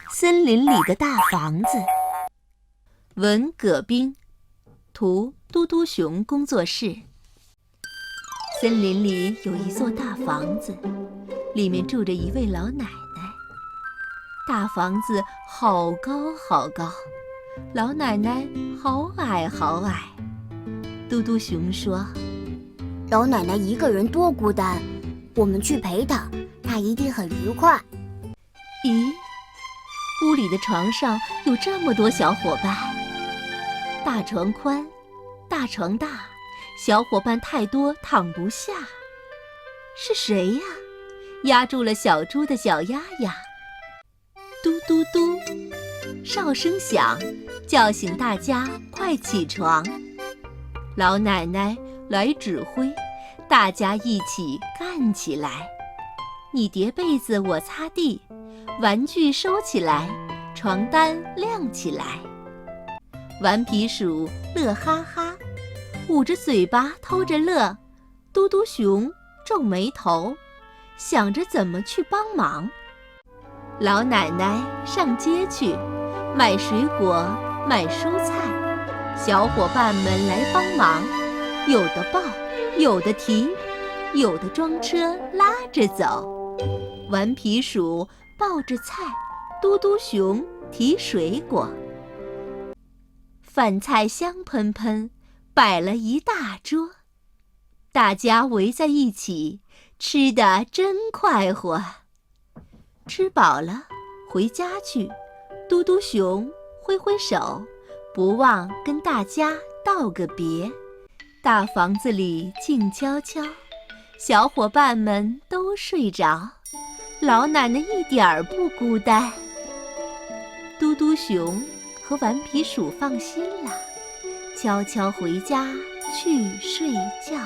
森林里的大房子，文葛冰，图嘟嘟熊工作室。森林里有一座大房子，里面住着一位老奶奶。大房子好高好高，老奶奶好矮好矮。嘟嘟熊说：“老奶奶一个人多孤单，我们去陪她，她一定很愉快。”咦，屋里的床上有这么多小伙伴，大床宽，大床大，小伙伴太多躺不下。是谁呀？压住了小猪的脚丫呀！嘟嘟嘟，哨声响，叫醒大家快起床。老奶奶来指挥，大家一起干起来。你叠被子，我擦地，玩具收起来，床单晾起来。顽皮鼠乐哈哈，捂着嘴巴偷着乐。嘟嘟熊皱眉头，想着怎么去帮忙。老奶奶上街去，买水果，买蔬菜。小伙伴们来帮忙，有的抱，有的提，有的装车拉着走。顽皮鼠抱着菜，嘟嘟熊提水果。饭菜香喷喷，摆了一大桌，大家围在一起，吃得真快活。吃饱了，回家去。嘟嘟熊挥挥手，不忘跟大家道个别。大房子里静悄悄，小伙伴们都睡着，老奶奶一点儿不孤单。嘟嘟熊和顽皮鼠放心了，悄悄回家去睡觉。